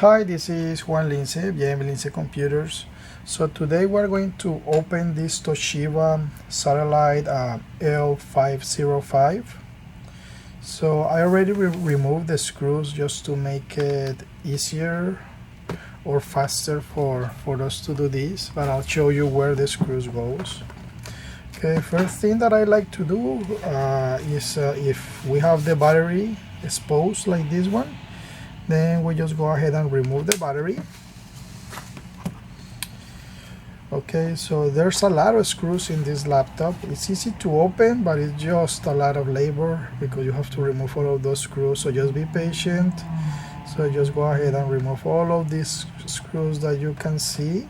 Hi, this is Juan Lince, Lince Computers. So today we're going to open this Toshiba Satellite L505. So I already removed the screws just to make it easier or faster for us to do this, but I'll show you where the screws goes. Okay, first thing that I like to do is if we have the battery exposed like this one, then we just go ahead and remove the battery. Okay, so there's a lot of screws in this laptop. It's easy to open, but it's just a lot of labor because you have to remove all of those screws, so just be patient. So just go ahead and remove all of these screws that you can see,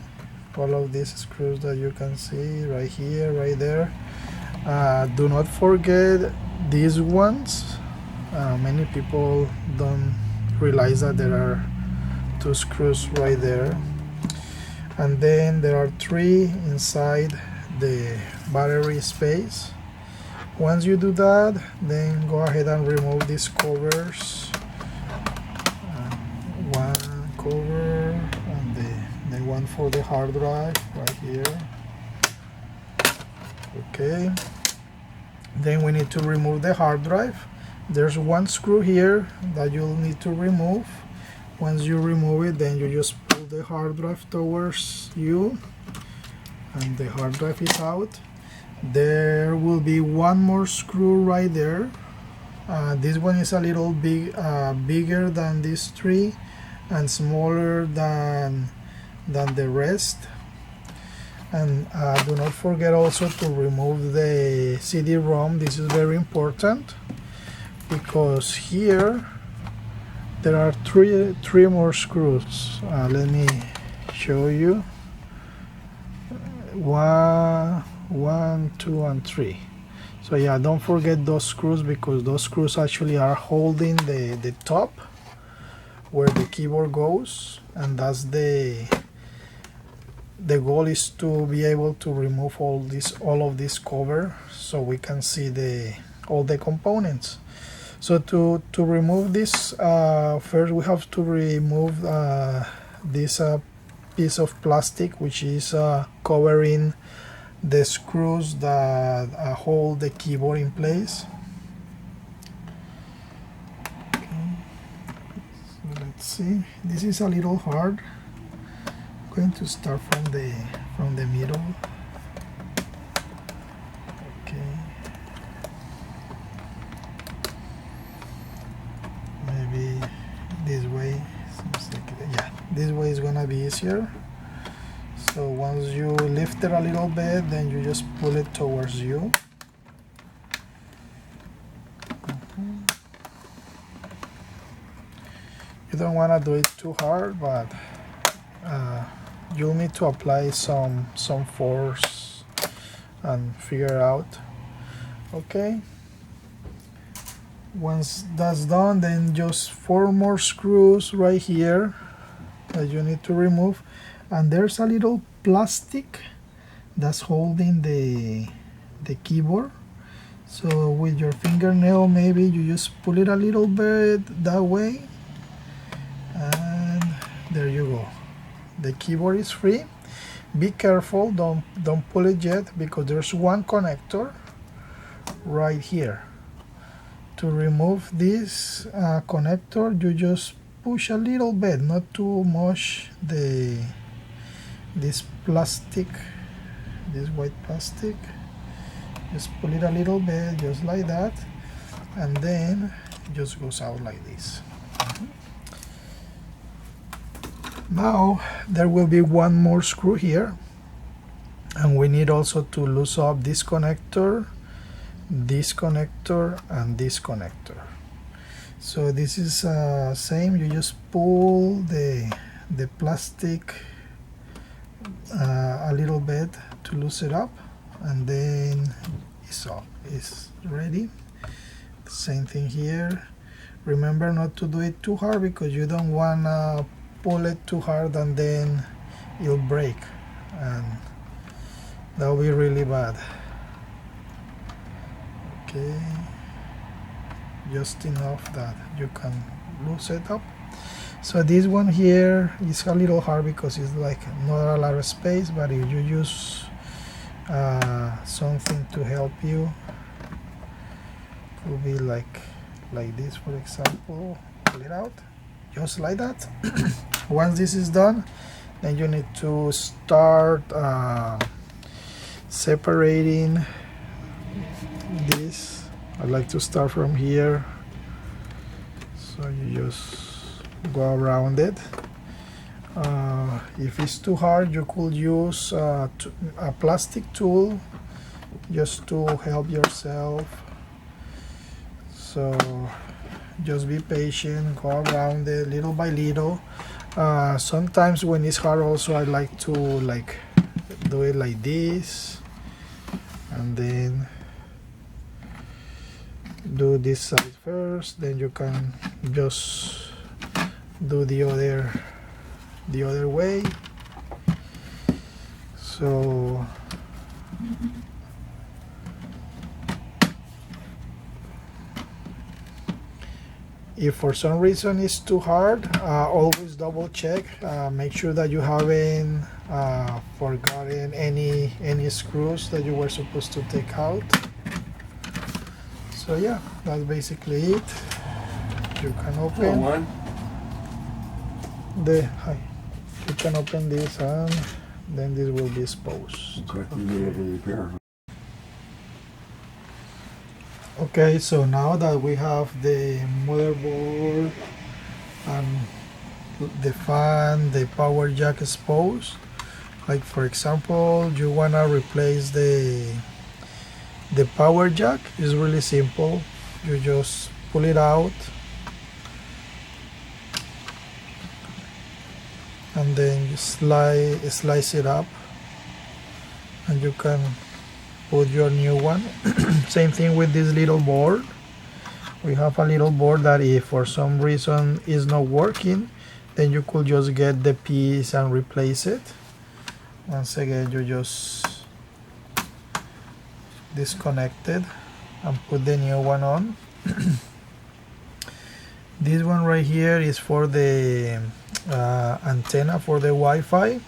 all of these screws that you can see right here, right there. Do not forget these ones. Many people don't realize that there are two screws right there, and then there are three inside the battery space. Once you do that, then go ahead and remove these covers. One cover and the one for the hard drive right here. Okay, then we need to remove the hard drive. There's one screw here that you'll need to remove. Once you remove it, then you just pull the hard drive towards you and the hard drive is out. There will be one more screw right there. This one is a little bigger than these three and smaller than the rest. And do not forget also to remove the Cd-Rom. This is very important, because here there are three more screws. Let me show you. One, two, and three. So yeah, don't forget those screws, because those screws actually are holding the top where the keyboard goes, and that's the goal, is to be able to remove all of this cover so we can see all the components. So to remove this, first we have to remove this piece of plastic which is covering the screws that hold the keyboard in place. Okay. So let's see. This is a little hard. I'm going to start from the middle. Okay. Maybe this way. Yeah, this way is gonna be easier. So once you lift it a little bit, then you just pull it towards you. You don't want to do it too hard, but you'll need to apply some force and figure out. Okay, once that's done, then just four more screws right here that you need to remove, and there's a little plastic that's holding the keyboard. So with your fingernail, maybe you just pull it a little bit that way, and there you go. The keyboard is free. Be careful, don't pull it yet, because there's one connector right here. To remove this connector, you just push a little bit, not too much, this plastic, this white plastic. Just pull it a little bit, just like that, and then it just goes out like this. Now there will be one more screw here, and we need also to loosen up this connector, and this connector. So this is same. You just pull the plastic a little bit to loosen it up, and then it's off. It's ready. Same thing here. Remember not to do it too hard, because you don't want to pull it too hard and then it'll break, and that'll be really bad. Okay, just enough that you can loose it up. So this one here is a little hard because it's like not a lot of space, but if you use something to help you, it will be like this, for example. Pull it out just like that. Once this is done, then you need to start separating this. I like to start from here, so you just go around it. If it's too hard, you could use a plastic tool just to help yourself. So just be patient, go around it little by little. Sometimes when it's hard also, I like to do it like this, and then do this side first, then you can just do the other way. So if for some reason it's too hard, always double check, make sure that you haven't forgotten any screws that you were supposed to take out. So yeah, that's basically it. You can open you can open this, and then this will be exposed. Okay, so now that we have the motherboard and the fan, the power jack exposed, like for example, you wanna replace the power jack, is really simple. You just pull it out, and then you slice it up, and you can put your new one. Same thing with this little board. We have a little board that if for some reason is not working, then you could just get the piece and replace it. Once again, you just disconnect it and put the new one on. This one right here is for the antenna for the Wi-Fi,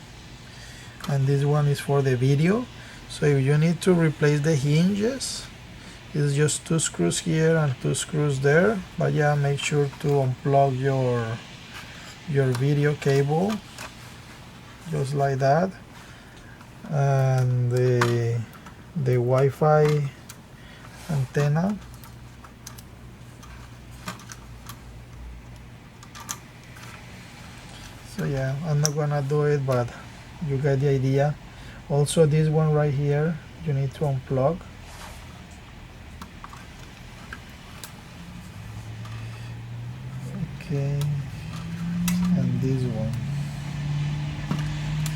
and this one is for the video. So if you need to replace the hinges, it's just 2 screws here and 2 screws there. But yeah, make sure to unplug your video cable, just like that, and the Wi-Fi antenna. So yeah, I'm not gonna do it, but you get the idea. Also this one right here, you need to unplug. Okay, and this one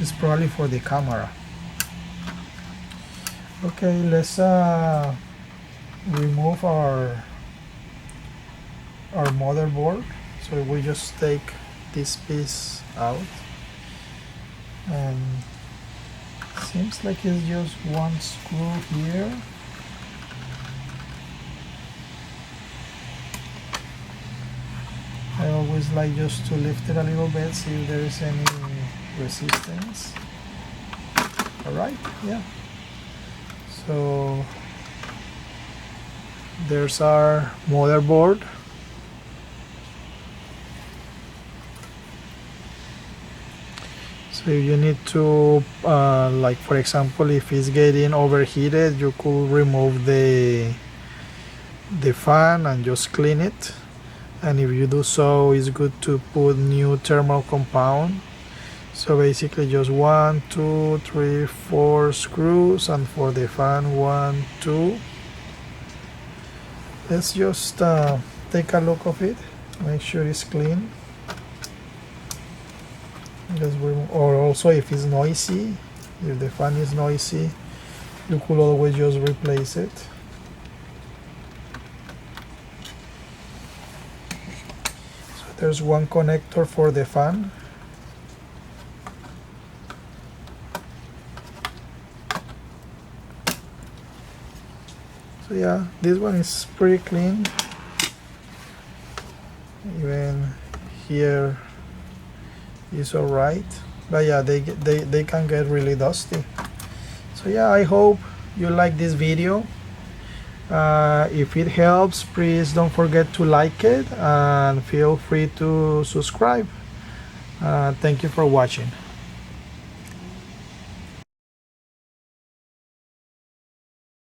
is probably for the camera. Okay, let's remove our motherboard. So we just take this piece out, and seems like it's just one screw here. I always like just to lift it a little bit, see if there is any resistance. Alright, yeah. So there's our motherboard. So you need to, like for example, if it's getting overheated, you could remove the fan and just clean it. And if you do so, it's good to put new thermal compound. So basically just 1, 2, 3, 4 screws, and for the fan 1, 2. Let's just take a look of it, make sure it's clean. Or also if it's noisy, if the fan is noisy, you could always just replace it. So there's one connector for the fan. So yeah, this one is pretty clean. Even here it's all right, but yeah, they can get really dusty. So yeah, I hope you like this video. If it helps, please don't forget to like it and feel free to subscribe. Thank you for watching.